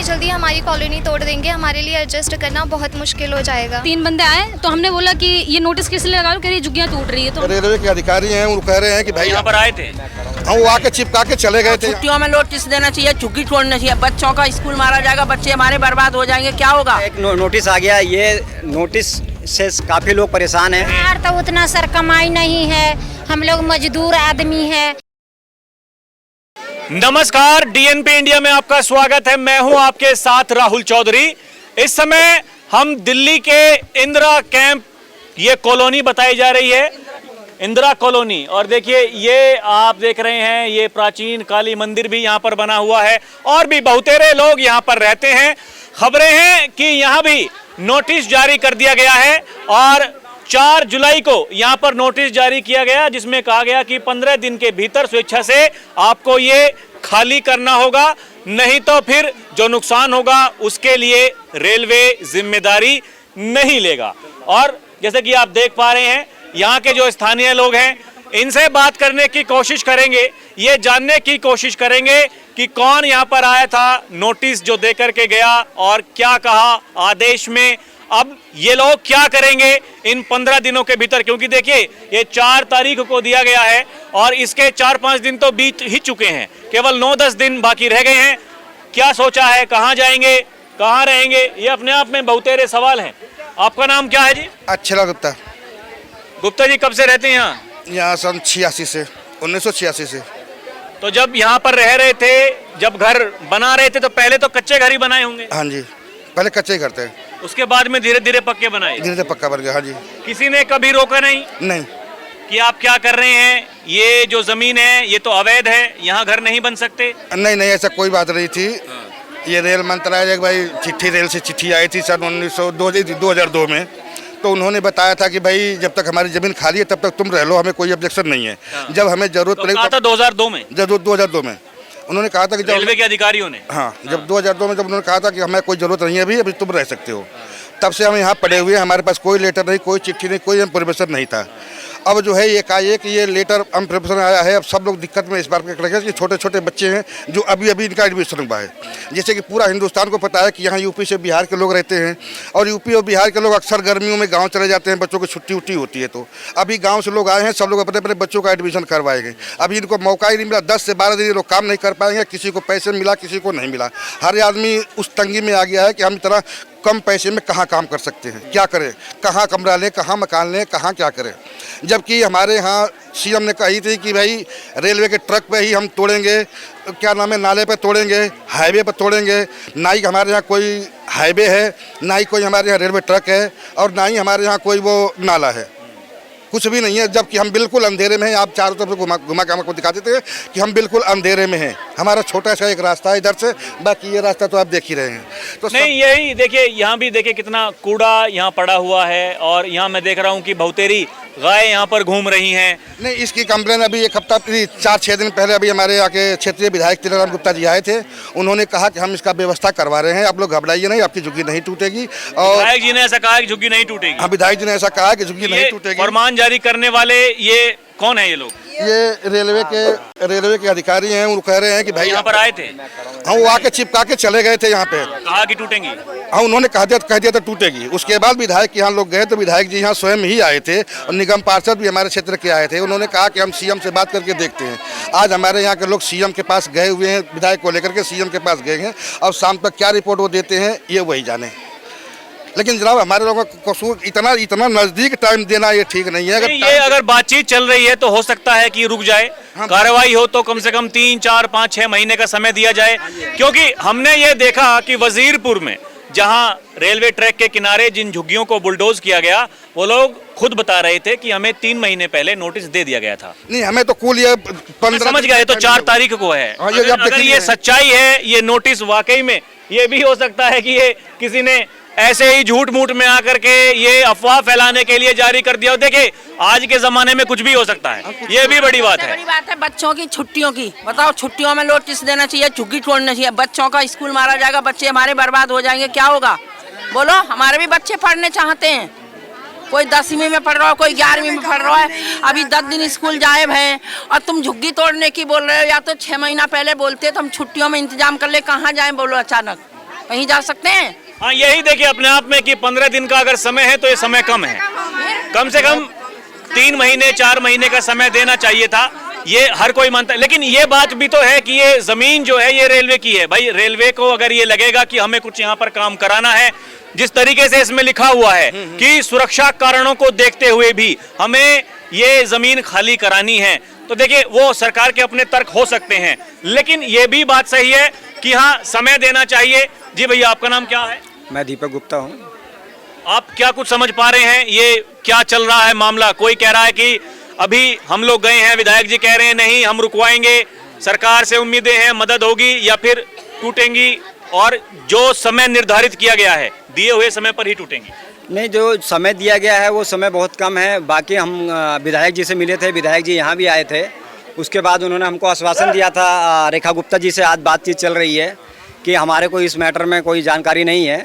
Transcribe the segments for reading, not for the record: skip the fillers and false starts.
जितनी जल्दी हमारी कॉलोनी तोड़ देंगे हमारे लिए एडजस्ट करना बहुत मुश्किल हो जाएगा। 3 बंदे आए तो हमने बोला कि ये नोटिस किस लिए लगा रहे हो, कह रही झुग्गियां टूट रही है। तो रेलवे के अधिकारी हैं, वो कह रहे हैं कि भाई यहाँ पर आए थे, हम वो आके चिपका के चले गए थे। छुट्टियों में नोटिस देना चाहिए, झुग्गी छोड़ना चाहिए, बच्चों का स्कूल मारा जाएगा, बच्चे हमारे बर्बाद हो जाएंगे, क्या होगा। एक नोटिस आ गया, ये नोटिस से काफी लोग परेशान हैं। यार तो उतना सर कमाई नहीं है, हम लोग मजदूर आदमी है। नमस्कार, डीएनपी इंडिया में आपका स्वागत है। मैं हूं आपके साथ राहुल चौधरी। इस समय हम दिल्ली के इंदिरा कैंप, ये कॉलोनी बताई जा रही है, इंदिरा कॉलोनी। और देखिए, ये आप देख रहे हैं, ये प्राचीन काली मंदिर भी यहाँ पर बना हुआ है और भी बहुतेरे लोग यहाँ पर रहते हैं। खबरें हैं कि यहाँ भी नोटिस जारी कर दिया गया है और 4 जुलाई को यहाँ पर नोटिस जारी किया गया, जिसमें कहा गया कि 15 दिन के भीतर स्वेच्छा से आपको ये खाली करना होगा, नहीं तो फिर जो नुकसान होगा उसके लिए रेलवे जिम्मेदारी नहीं लेगा। और जैसे कि आप देख पा रहे हैं, यहाँ के जो स्थानीय लोग हैं, इनसे बात करने की कोशिश करेंगे, ये जानने की कोशिश करेंगे कि कौन यहाँ पर आया था, नोटिस जो देकर के गया और क्या कहा आदेश में। अब ये लोग क्या करेंगे इन 15 दिनों के भीतर, क्योंकि देखिए ये 4 तारीख को दिया गया है और इसके 4-5 दिन तो बीत ही चुके हैं, केवल 9-10 दिन बाकी रह गए हैं। क्या सोचा है, कहाँ जाएंगे, कहाँ रहेंगे, ये अपने आप में बहुतेरे सवाल हैं। आपका नाम क्या है जी? अक्षरा गुप्ता। गुप्ता जी, कब से रहते हैं यहाँ? यहाँ सन 86 से, 1986 से। तो जब यहाँ पर रह रहे थे, जब घर बना रहे थे, तो पहले तो कच्चे घर ही बनाए होंगे? हाँ जी, पहले कच्चे घर थे, उसके बाद में धीरे धीरे पक्के बनाए? धीरे धीरे पक्का बन गया। हाँ जी। किसी ने कभी रोका नहीं नहीं कि आप क्या कर रहे हैं, ये जो जमीन है ये तो अवैध है, यहाँ घर नहीं बन सकते? नहीं नहीं, ऐसा कोई बात नहीं थी। ये रेल मंत्रालय भाई चिट्ठी, रेल से चिट्ठी आई थी सन 2002 में, तो उन्होंने बताया था कि भाई जब तक हमारी जमीन खाली है तब तक तुम रह लो, हमें कोई ऑब्जेक्शन नहीं है। जब हमें जरूरत पड़ेगी, कहा था 2002 में, जब 2002 में उन्होंने कहा था कि रेलवे के अधिकारियों ने, हाँ, जब 2002 में जब उन्होंने कहा था कि हमें कोई जरूरत नहीं है, अभी तुम रह सकते हो, तब से हम यहाँ पड़े हुए हैं। हमारे पास कोई लेटर नहीं, कोई चिट्ठी नहीं, कोई परमिशन नहीं था। अब जो है एकाएक ये लेटर हम परमिशन आया है। अब सब लोग दिक्कत में इस बार कि छोटे छोटे बच्चे हैं जो अभी अभी इनका एडमिशन हुआ है। जैसे कि पूरा हिंदुस्तान को पता है कि यहाँ यूपी से बिहार के लोग रहते हैं और यूपी और बिहार के लोग अक्सर गर्मियों में गाँव चले जाते हैं, बच्चों की छुट्टी उट्टी होती है। तो अभी गाँव से लोग आए हैं, सब लोग अपने अपने बच्चों का एडमिशन करवाएंगे। अभी इनको मौका ही नहीं मिला, 10 से 12 दिन ये लोग काम नहीं कर पाएंगे। किसी को पैसे मिला, किसी को नहीं मिला। हर आदमी उस तंगी में आ गया है कि हम इतना कम पैसे में कहाँ काम कर सकते हैं, क्या करें, कहाँ कमरा लें, कहाँ मकान लें, कहाँ क्या करें। जबकि हमारे यहाँ सीएम ने कही थी कि भाई रेलवे के ट्रक पे ही हम तोड़ेंगे, क्या नाम है, नाले पे तोड़ेंगे, हाईवे पे तोड़ेंगे। ना ही हमारे यहाँ कोई हाईवे है, ना ही कोई हमारे यहाँ रेलवे ट्रक है और ना ही हमारे यहाँ कोई वो नाला है, कुछ भी नहीं है। जबकि हम बिल्कुल अंधेरे में हैं। आप चारों तरफ से घुमा के हमको दिखा देते हैं कि हम बिल्कुल अंधेरे में हैं। हमारा छोटा सा एक रास्ता है इधर से, बाकी ये रास्ता तो आप देख ही रहे हैं। तो नहीं, यही देखिए, यहाँ भी देखिए कितना कूड़ा यहाँ पड़ा हुआ है और यहाँ मैं देख रहा हूँ कि बहुतेरी गाय यहाँ पर घूम रही हैं। नहीं, इसकी कंप्लेन अभी 1 हफ्ता 4-6 दिन पहले अभी हमारे यहाँ के क्षेत्रीय विधायक तीराराम गुप्ता जी आए थे। उन्होंने कहा कि हम इसका व्यवस्था करवा रहे हैं, आप लोग घबराइए नहीं, आपकी झुग्गी नहीं टूटेगी। और विधायक जी ने ऐसा कहा कि झुग्गी नहीं टूटेगी? हाँ, विधायक जी ने ऐसा कहा कि झुग्गी नहीं टूटेगी। फरमान जारी करने वाले ये कौन है? ये लोग ये रेलवे के अधिकारी हैं, वो कह रहे हैं कि भाई यहाँ पर आए थे, हम वो आके चिपका के चले गए थे यहाँ पे। कहा कि टूटेंगी? हाँ, उन्होंने कह दिया तो टूटेगी। उसके बाद विधायक यहाँ लोग गए तो विधायक जी यहाँ स्वयं ही आए थे और निगम पार्षद भी हमारे क्षेत्र के आए थे। उन्होंने कहा कि हम सीएम से बात करके देखते हैं। आज हमारे यहाँ के लोग सीएम के पास गए हुए हैं, विधायक को लेकर के सीएम के पास गए हैं और शाम तक क्या रिपोर्ट वो देते हैं ये वही जाने। लेकिन जनाब, हमारे लोगों का कसूर इतना नजदीक टाइम देना ये ठीक नहीं है। अगर बातचीत चल रही है तो हो सकता है कि रुक जाए, कार्रवाई हो तो कम से कम 3, 4, 5, 6 महीने का समय दिया जाए। क्योंकि हमने ये देखा कि वजीरपुर में जहां रेलवे ट्रैक के किनारे जिन झुग्गियों को बुलडोज किया गया, वो लोग खुद बता रहे थे कि हमें 3 महीने पहले नोटिस दे दिया गया था। नहीं, हमें तो कुल ये 15 समझ गए, तो 4 तारीख को है। अगर ये सच्चाई है, ये नोटिस वाकई में, ये भी हो सकता है कि ये किसी ने ऐसे ही झूठ मूठ में आकर के ये अफवाह फैलाने के लिए जारी कर दिया। देखिए, आज के जमाने में कुछ भी हो सकता है, ये भी बड़ी बात है। बड़ी बात है बच्चों की छुट्टियों की। बताओ, छुट्टियों में नोटिस देना चाहिए, झुग्गी छोड़ना चाहिए, बच्चों का स्कूल मारा जाएगा, बच्चे हमारे बर्बाद हो जाएंगे, क्या होगा। बोलो, हमारे भी बच्चे पढ़ने चाहते हैं, कोई 10वीं में पढ़ रहा है, कोई 11वीं में पढ़ रहा है। अभी 10 दिन स्कूल गायब है और तुम झुग्गी तोड़ने की बोल रहे हो। या तो 6 महीना पहले बोलते तो हम छुट्टियों में इंतजाम कर ले, कहाँ जाएं बोलो अचानक। कहीं जा सकते हैं? हाँ, यही देखिए अपने आप में कि 15 दिन का अगर समय है तो ये समय कम है। कम से कम 3 महीने 4 महीने का समय देना चाहिए था, ये हर कोई मानता है। लेकिन ये बात भी तो है कि ये जमीन जो है ये रेलवे की है। भाई रेलवे को अगर ये लगेगा कि हमें कुछ यहाँ पर काम कराना है, जिस तरीके से इसमें लिखा हुआ है कि सुरक्षा कारणों को देखते हुए भी हमें ये जमीन खाली करानी है, तो देखिए वो सरकार के अपने तर्क हो सकते हैं, लेकिन ये भी बात सही है कि हाँ समय देना चाहिए। जी भैया, आपका नाम क्या है? मैं दीपक गुप्ता हूँ। आप क्या कुछ समझ पा रहे हैं ये क्या चल रहा है मामला? कोई कह रहा है कि अभी हम लोग गए हैं, विधायक जी कह रहे हैं नहीं हम रुकवाएंगे, सरकार से उम्मीदें हैं मदद होगी या फिर टूटेंगी, और जो समय निर्धारित किया गया है दिए हुए समय पर ही टूटेंगी। नहीं, जो समय दिया गया है वो समय बहुत कम है। बाकी हम विधायक जी से मिले थे, विधायक जी यहाँ भी आए थे, उसके बाद उन्होंने हमको आश्वासन दिया था। रेखा गुप्ता जी से आज बातचीत चल रही है कि हमारे को इस मैटर में कोई जानकारी नहीं है,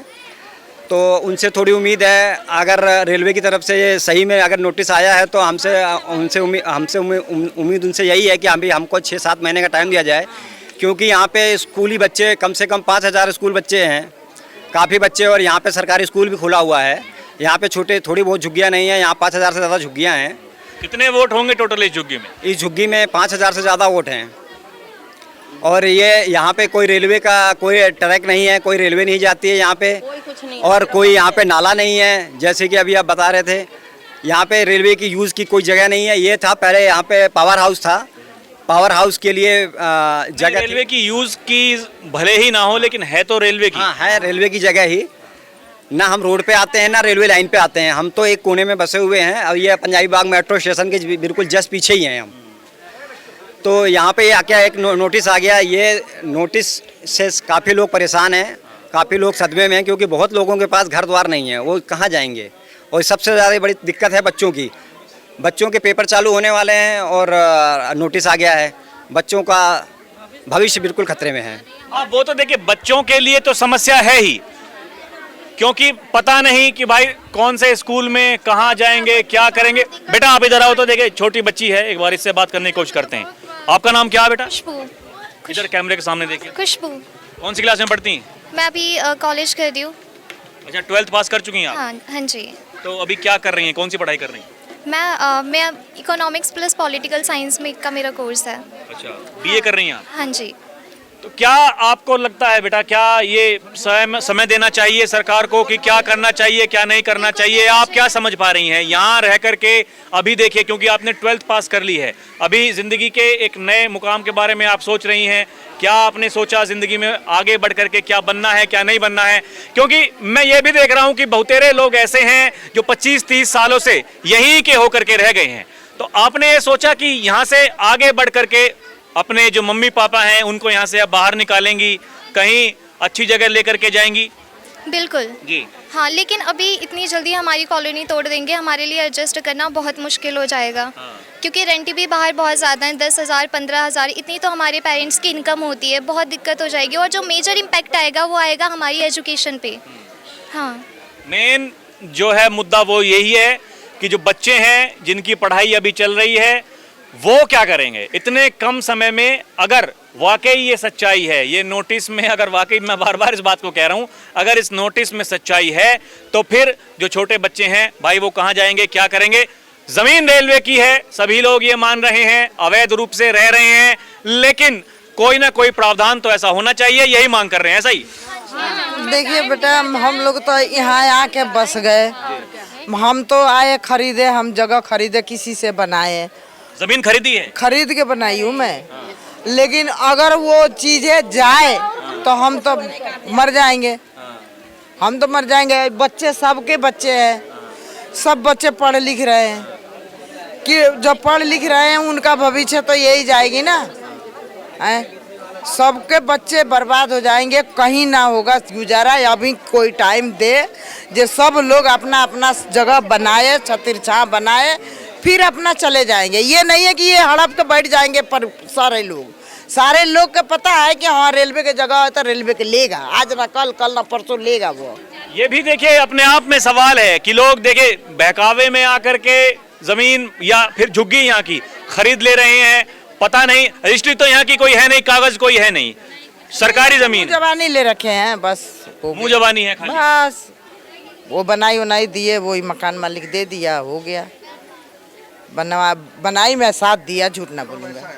तो उनसे थोड़ी उम्मीद है। अगर रेलवे की तरफ से ये सही में अगर नोटिस आया है तो हमसे उम्मीद उनसे यही है कि हमको 6-7 महीने का टाइम दिया जाए, क्योंकि यहाँ पे स्कूली बच्चे कम से कम 5000 स्कूल बच्चे हैं, काफ़ी बच्चे, और यहाँ पे सरकारी स्कूल भी खुला हुआ है। यहाँ पे छोटे थोड़ी बहुत झुग्गियाँ नहीं है, यहाँ 5000 से ज़्यादा झुग्गियाँ हैं। कितने वोट होंगे टोटल इस झुग्गी में? इस झुग्गी में 5000 से ज़्यादा वोट हैं। और ये यहाँ पे कोई रेलवे का कोई ट्रैक नहीं है, कोई रेलवे नहीं जाती है यहाँ पे, और कोई यहाँ पे नाला नहीं है। जैसे कि अभी आप बता रहे थे, यहाँ पे रेलवे की यूज़ की कोई जगह नहीं है। ये था पहले यहाँ पे पावर हाउस था, पावर हाउस के लिए जगह रेलवे की यूज की भले ही ना हो, लेकिन है तो रेलवे की। हाँ, है रेलवे की जगह ही ना। हम रोड पे आते हैं ना रेलवे लाइन पे आते हैं, हम तो एक कोने में बसे हुए हैं। और ये पंजाबी बाग मेट्रो स्टेशन के बिल्कुल जस्ट पीछे ही हैं हम। तो यहाँ पे क्या एक नोटिस आ गया, ये नोटिस से काफ़ी लोग परेशान हैं, काफ़ी लोग सदमे में हैं, क्योंकि बहुत लोगों के पास घर द्वार नहीं है, वो कहाँ जाएंगे। और सबसे ज़्यादा बड़ी दिक्कत है बच्चों की। बच्चों के पेपर चालू होने वाले हैं और नोटिस आ गया है, बच्चों का भविष्य बिल्कुल खतरे में है। अब वो तो देखिए बच्चों के लिए तो समस्या है ही, क्योंकि पता नहीं कि भाई कौन से स्कूल में कहाँ जाएंगे, क्या करेंगे। बेटा आप इधर आओ तो देखिए छोटी बच्ची है, एक बार इससे बात करने की कोशिश करते हैं। आपका नाम क्या है बेटा? खुशबू। इधर कैमरे के सामने देखिए। खुशबू। कौन सी क्लास में पढ़ती हैं? मैं अभी कॉलेज कर रही हूँ। अच्छा, 12th पास कर चुकी हैं आप? हाँ हाँ जी। तो अभी क्या कर रही हैं, कौन सी पढ़ाई कर रही हैं? मैं इकोनॉमिक्स प्लस पॉलिटिकल साइंस में का मेरा कोर्स है। अच्छा, बीए कर रही हैं आप? हाँ जी। तो क्या आपको लगता है बेटा, क्या ये समय देना चाहिए सरकार को कि क्या करना चाहिए क्या नहीं करना चाहिए? आप क्या समझ पा रही हैं यहाँ रह करके? अभी देखिए, क्योंकि आपने 12th पास कर ली है, अभी ज़िंदगी के एक नए मुकाम के बारे में आप सोच रही हैं। क्या आपने सोचा ज़िंदगी में आगे बढ़ करके क्या बनना है क्या नहीं बनना है? क्योंकि मैं ये भी देख रहा हूँ कि बहुतेरे लोग ऐसे हैं जो 25-30 सालों से यहीं के होकर के रह गए हैं। तो आपने ये सोचा कि यहाँ से आगे बढ़ करके अपने जो मम्मी पापा हैं उनको यहाँ से अब बाहर निकालेंगी, कहीं अच्छी जगह लेकर के जाएंगी? बिल्कुल जी हाँ, लेकिन अभी इतनी जल्दी हमारी कॉलोनी तोड़ देंगे, हमारे लिए एडजस्ट करना बहुत मुश्किल हो जाएगा। क्योंकि रेंट भी बाहर बहुत ज़्यादा है, 10,000 15,000 इतनी तो हमारे पेरेंट्स की इनकम होती है, बहुत दिक्कत हो जाएगी। और जो मेजर इम्पैक्ट आएगा वो आएगा हमारी एजुकेशन पे। हाँ, मेन जो है मुद्दा वो यही है कि जो बच्चे हैं जिनकी पढ़ाई अभी चल रही है वो क्या करेंगे इतने कम समय में। अगर वाकई ये सच्चाई है, ये नोटिस में अगर वाकई, मैं बार बार इस बात को कह रहा हूँ, अगर इस नोटिस में सच्चाई है तो फिर जो छोटे बच्चे हैं भाई वो कहाँ जाएंगे, क्या करेंगे? जमीन रेलवे की है, सभी लोग ये मान रहे हैं, अवैध रूप से रह रहे हैं, लेकिन कोई ना कोई प्रावधान तो ऐसा होना चाहिए, यही मांग कर रहे हैं। ऐसा ही देखिए बेटा, हम लोग तो यहाँ आके बस गए, हम तो आए खरीदे, हम जगह खरीदे, किसी से बनाए, जमीन खरीदी है, खरीद के बनाई हूँ मैं। लेकिन अगर वो चीजें जाए तो हम तो मर जाएंगे, हम तो मर जाएंगे। बच्चे सबके बच्चे हैं, सब बच्चे पढ़ लिख रहे हैं, कि जो पढ़ लिख रहे हैं उनका भविष्य तो यही जाएगी ना। सबके बच्चे बर्बाद हो जाएंगे, कहीं ना होगा गुजारा। अभी कोई टाइम दे, जो सब लोग अपना अपना जगह बनाए, छतिर छां बनाए, फिर अपना चले जाएंगे। ये नहीं है कि ये हड़प के बैठ जाएंगे, पर सारे लोग को पता है कि हाँ रेलवे की जगह है तो रेलवे के लेगा, आज ना कल, कल ना परसों लेगा वो। ये भी देखिए अपने आप में सवाल है कि लोग देखिए बहकावे में आकर के जमीन या फिर झुग्गी यहाँ की खरीद ले रहे हैं। पता नहीं, रजिस्ट्री तो यहाँ की कोई है नहीं, कागज कोई है नहीं, सरकारी जमीन है। जवानी ले रखे हैं बस, मुंह जबानी है खाली। बस वो बनाई उनाई दिए, वही मकान मालिक दे दिया, हो गया। बनाई में साथ दिया, झूठ ना बोलूँगा।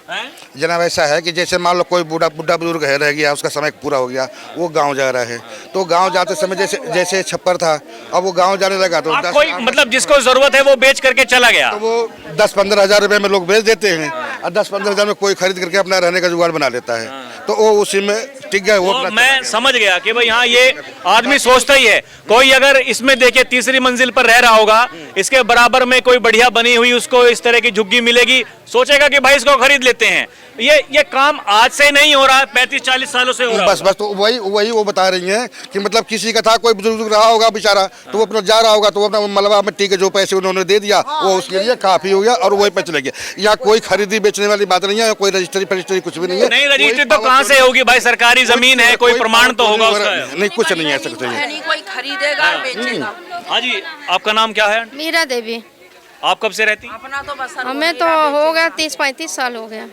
हैं? जनाब ऐसा है कि जैसे मान लो कोई बुढ़ा बुजुर्ग है, रह गया, उसका समय पूरा हो गया, वो गांव जा रहा है, तो गांव जाते समय जैसे जैसे छप्पर था, अब वो गांव जाने लगा तो आप कोई मतलब जिसको जरूरत है वो बेच करके चला गया, तो वो 10-15 हज़ार रुपए में लोग बेच देते हैं और 10-15 हज़ार में कोई खरीद करके अपना रहने का जुगाड़ बना लेता है, तो वो उसी में टिक गया। वो तो मैं समझ गया कि भाई हाँ, ये आदमी सोचता ही है। कोई अगर इसमें देखिए तीसरी मंजिल पर रह रहा होगा, इसके बराबर में कोई बढ़िया बनी हुई उसको इस तरह की झुग्गी मिलेगी, सोचेगा कि भाई इसको खरीद लेते हैं। ये काम आज से नहीं हो रहा है, 35-40 सालों से हो रहा है। बस तो वही वो बता रही हैं कि मतलब किसी का था, कोई बुजुर्ग रहा होगा बेचारा, तो वो अपना जा रहा होगा, तो वो अपना मलबा मिट्टी के जो पैसे उन्होंने दे दिया, वो उसके लिए काफी हो गया और वही पे चले गए। यहाँ कोई खरीदी बेचने वाली बात नहीं है, कोई रजिस्ट्री कुछ भी नहीं है। नहीं, रजिस्ट्री तो कहाँ से होगी भाई, सरकारी जमीन है, कोई प्रमाण तो होगा उसका। नहीं, कुछ नहीं है सकते। नहीं कोई खरीदेगा बेचेगा। हाँ जी, आपका नाम क्या है? मीरा देवी। आप कब से रहती? अपना तो बस हमें तो हो गया 30-35 साल हो गया।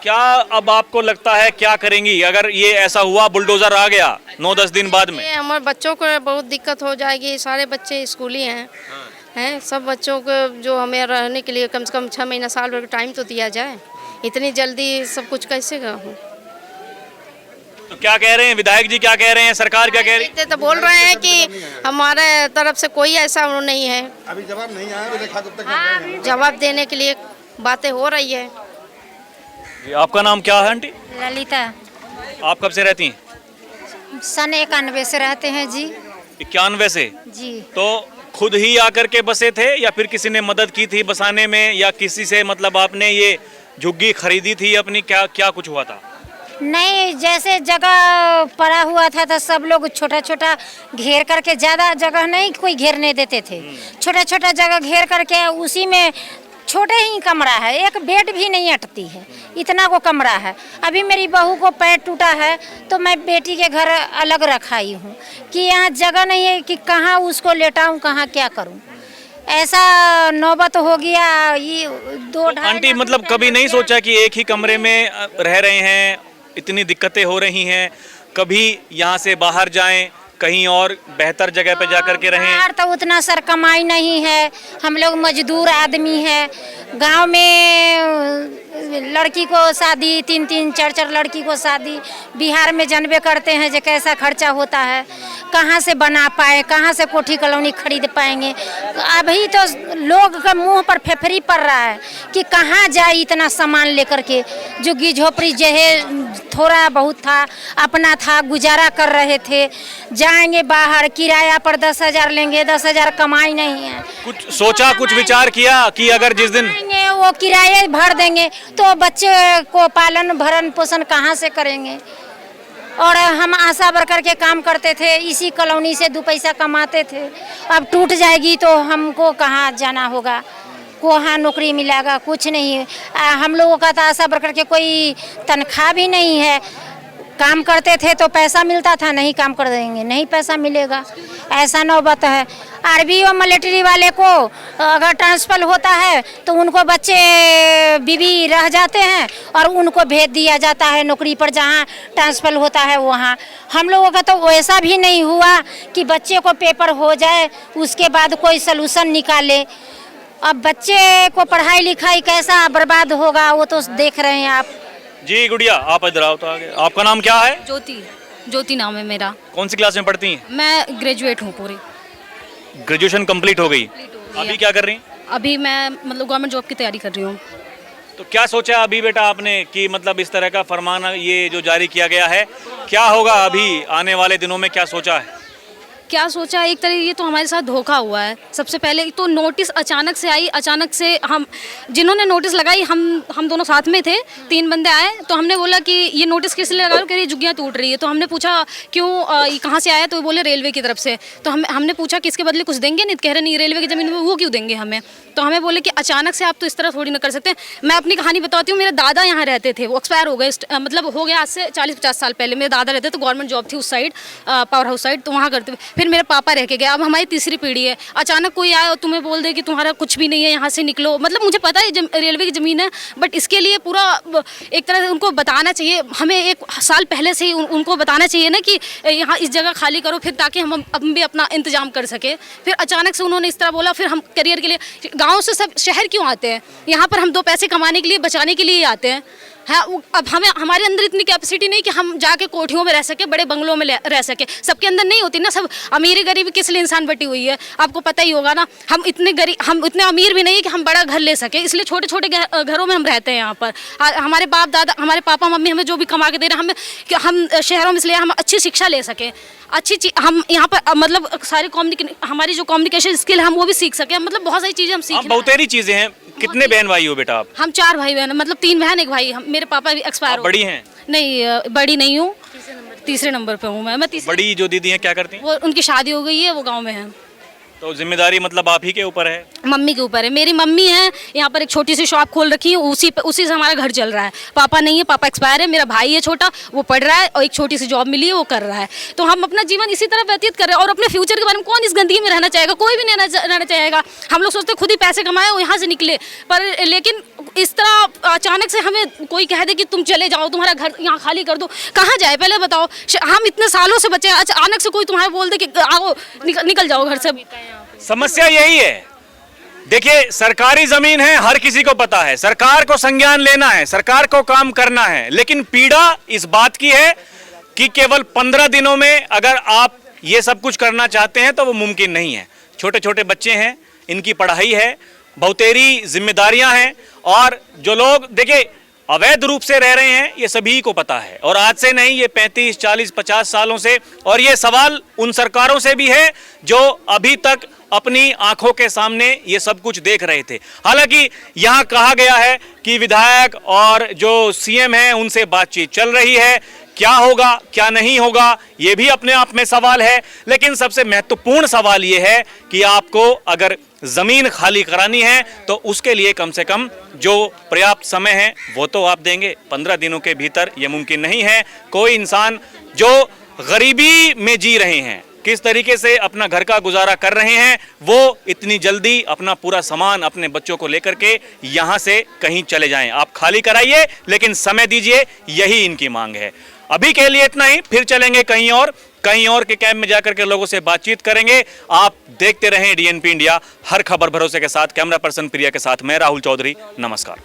क्या अब आपको लगता है क्या करेंगी अगर ये ऐसा हुआ, बुलडोजर आ गया 9-10 दिन बाद में? हमारे बच्चों को बहुत दिक्कत हो जाएगी, सारे बच्चे स्कूली हैं सब बच्चों को जो हमें रहने के लिए कम से कम 6 महीना साल भर का टाइम तो दिया जाए, इतनी जल्दी सब कुछ कैसे हो? तो क्या कह रहे हैं विधायक जी, क्या कह रहे हैं, सरकार क्या कह रही है? तो बोल रहे हैं कि हमारे तरफ से कोई ऐसा नहीं है, अभी जवाब नहीं आया, जवाब देने के लिए बातें हो रही है। आपका नाम क्या है आंटी? ललिता। आप कब से रहती हैं? सन 91 से रहते हैं जी। 91 से? जी। तो खुद ही आकर के बसे थे या फिर किसी ने मदद की थी बसाने में, या किसी से मतलब आपने ये झुग्गी खरीदी थी अपनी, क्या कुछ हुआ था? नहीं, जैसे जगह पड़ा हुआ था तो सब लोग छोटा छोटा घेर करके, ज़्यादा जगह नहीं कोई घेरने देते थे, छोटा छोटा जगह घेर करके उसी में छोटे ही कमरा है, एक बेड भी नहीं अटती है, इतना को कमरा है। अभी मेरी बहू को पैर टूटा है तो मैं बेटी के घर अलग रखाई हूँ कि यहाँ जगह नहीं है कि कहाँ उसको लेटाऊँ, कहाँ क्या करूँ, ऐसा नौबत हो गया। ये 2-2.5 आंटी मतलब कभी नहीं सोचा कि एक ही कमरे में रह रहे हैं, इतनी दिक्कतें हो रही हैं, कभी यहाँ से बाहर जाएं, कहीं और बेहतर जगह पे जाकर के रहें? बाहर तो उतना सर कमाई नहीं है, हम लोग मजदूर आदमी हैं। गांव में लड़की को शादी 3-3, 4-4 लड़की को शादी, बिहार में जानबे करते हैं जो कैसा खर्चा होता है, कहाँ से बना पाए, कहाँ से कोठी कॉलोनी खरीद पाएंगे। अभी तो लोग का मुंह पर फेफरी पड़ रहा है कि कहाँ जाए इतना सामान लेकर के। झुग्गी झोपड़ी जो है थोड़ा बहुत था, अपना था, गुजारा कर रहे थे। जाएंगे बाहर किराया पर 10,000 लेंगे, 10,000 कमाई नहीं है। कुछ सोचा, कुछ विचार किया कि अगर जिस दिन वो किराए भर देंगे तो बच्चे को पालन भरण पोषण कहाँ से करेंगे? और हम आशा वर्कर के काम करते थे, इसी कॉलोनी से 2 पैसा कमाते थे। अब टूट जाएगी तो हमको कहाँ जाना होगा, कहाँ नौकरी मिलेगा, कुछ नहीं। हम लोगों का तो आशा वर्कर के कोई तनख्वाह भी नहीं है, काम करते थे तो पैसा मिलता था, नहीं काम कर देंगे नहीं पैसा मिलेगा, ऐसा नौबत है। आर्मी और मिलिट्री वाले को अगर ट्रांसफर होता है तो उनको बच्चे बीवी रह जाते हैं और उनको भेज दिया जाता है नौकरी पर, जहाँ ट्रांसफर होता है वहाँ। हम लोगों का तो वैसा भी नहीं हुआ कि बच्चे को पेपर हो जाए उसके बाद कोई सलूशन निकाले। अब बच्चे को पढ़ाई लिखाई कैसा बर्बाद होगा वो तो देख रहे हैं आप। जी गुड़िया, आप इधर आओ तो आगे। आपका नाम क्या है? ज्योति नाम है मेरा। कौन सी क्लास में पढ़ती हैं? मैं ग्रेजुएट हूँ पूरी। ग्रेजुएशन कंप्लीट हो गई, अभी क्या कर रही हैं? अभी मैं मतलब गवर्नमेंट जॉब की तैयारी कर रही हूँ। तो क्या सोचा अभी बेटा आपने कि मतलब इस तरह का फरमान ये जो जारी किया गया है, क्या होगा अभी आने वाले दिनों में, क्या सोचा है? क्या सोचा, एक तरह ये तो हमारे साथ धोखा हुआ है। सबसे पहले तो नोटिस अचानक से आई, अचानक से हम जिन्होंने नोटिस लगाई हम दोनों साथ में थे, 3 बंदे आए तो हमने बोला कि ये नोटिस किस लिए लगा रहे हो, कह रही झुग्गियाँ टूट रही है। तो हमने पूछा क्यों, ये कहाँ से आया, तो बोले रेलवे की तरफ से। तो हमने पूछा कि इसके बदले कुछ देंगे, नहीं, कह रहे नहीं, रेलवे की ज़मीन में वो क्यों देंगे हमें। तो हमें बोले कि अचानक से आप तो इस तरह थोड़ी ना कर सकते। मैं अपनी कहानी बताती हूँ। मेरे दादा यहाँ रहते थे, वो एक्सपायर हो गए, मतलब हो गया आज से 40-50 साल पहले। मेरे दादा रहते तो गवर्नमेंट जॉब थी उस साइड, पावर हाउस साइड, तो वहाँ करते। फिर फिर मेरे पापा रह के गए, अब हमारी तीसरी पीढ़ी है। अचानक कोई आए और तुम्हें बोल दे कि तुम्हारा कुछ भी नहीं है, यहाँ से निकलो। मतलब मुझे पता है रेलवे की ज़मीन है, बट इसके लिए पूरा एक तरह से उनको बताना चाहिए, हमें 1 साल पहले से ही उनको बताना चाहिए ना कि यहाँ इस जगह खाली करो, फिर ताकि हम भी अपना इंतजाम कर सके। फिर अचानक से उन्होंने इस तरह बोला, फिर हम करियर के लिए गाँव से सब शहर क्यों आते हैं? यहाँ पर हम 2 पैसे कमाने के लिए, बचाने के लिए ही आते हैं। हाँ, अब हमारे अंदर इतनी कैपेसिटी नहीं कि हम जाके कोठियों में रह सके, बड़े बंगलों में रह सके। सबके अंदर नहीं होती ना, सब अमीरी गरीबी किस लिए इंसान बटी हुई है, आपको पता ही होगा ना। हम इतने अमीर भी नहीं कि हम बड़ा घर ले सके, इसलिए छोटे छोटे घरों में हम रहते हैं यहाँ पर। हमारे बाप दादा, हमारे पापा मम्मी हमें जो भी कमा के दे रहे हैं, हम शहरों में इसलिए हम अच्छी शिक्षा ले सकें, अच्छी चीज हम यहाँ पर मतलब सारी हमारी जो कम्युनिकेशन स्किल है हम वो भी सीख सकें। मतलब बहुत सारी चीज़ें हम सीख, बहुत सारी चीज़ें हैं। कितने बहन भाई हो बेटा आप? हम 4 भाई बहन, मतलब 3 बहन 1 भाई। मेरे पापा भी एक्सपायर हो। बड़ी हैं? नहीं, बड़ी नहीं हूँ, तीसरे नंबर पे हूँ मैं। बड़ी जो दीदी हैं क्या करती हैं? वो उनकी शादी हो गई है, वो गांव में है। तो जिम्मेदारी मतलब आप ही के ऊपर है? मम्मी के ऊपर है। मेरी मम्मी है यहाँ पर एक छोटी सी शॉप खोल रखी है, उसी से हमारा घर चल रहा है। पापा नहीं है, पापा एक्सपायर है। मेरा भाई है छोटा, वो पढ़ रहा है, और एक छोटी सी जॉब मिली है, वो कर रहा है। तो हम अपना जीवन इसी तरह व्यतीत कर रहे हैं। और अपने फ्यूचर के बारे में कौन इस गंदगी में रहना चाहेगा? कोई भी नहीं रहना चाहेगा। हम लोग सोचते खुद ही पैसे कमाए और यहाँ से निकले, पर लेकिन इस तरह अचानक से हमें कोई कह दे कि तुम चले जाओ, तुम्हारा घर यहाँ खाली कर दो, कहाँ जाए पहले बताओ? हम इतने सालों से बचे, अचानक से कोई तुम्हारा बोल दे कि आओ निकल जाओ घर से। समस्या यही है। देखिए, सरकारी जमीन है, हर किसी को पता है, सरकार को संज्ञान लेना है, सरकार को काम करना है, लेकिन पीड़ा इस बात की है कि केवल 15 दिनों में अगर आप ये सब कुछ करना चाहते हैं तो वो मुमकिन नहीं है। छोटे छोटे बच्चे हैं, इनकी पढ़ाई है, बहुतेरी जिम्मेदारियां हैं, और जो लोग देखिए अवैध रूप से रह रहे हैं ये सभी को पता है, और आज से नहीं, ये 35, 40, 50 सालों से। और ये सवाल उन सरकारों से भी है जो अभी तक अपनी आंखों के सामने ये सब कुछ देख रहे थे। हालांकि यहाँ कहा गया है कि विधायक और जो सीएम हैं उनसे बातचीत चल रही है। क्या होगा क्या नहीं होगा ये भी अपने आप में सवाल है, लेकिन सबसे महत्वपूर्ण सवाल ये है कि आपको अगर जमीन खाली करानी है तो उसके लिए कम से कम जो पर्याप्त समय है वो तो आप देंगे। 15 दिनों के भीतर ये मुमकिन नहीं है। कोई इंसान जो गरीबी में जी रहे हैं, किस तरीके से अपना घर का गुजारा कर रहे हैं, वो इतनी जल्दी अपना पूरा सामान अपने बच्चों को लेकर के यहाँ से कहीं चले जाएं। आप खाली कराइए, लेकिन समय दीजिए, यही इनकी मांग है। अभी के लिए इतना ही, फिर चलेंगे कहीं और के कैंप में जाकर के लोगों से बातचीत करेंगे। आप देखते रहें डीएनपी इंडिया, हर खबर भरोसे के साथ। कैमरा पर्सन प्रिया के साथ मैं राहुल चौधरी, नमस्कार।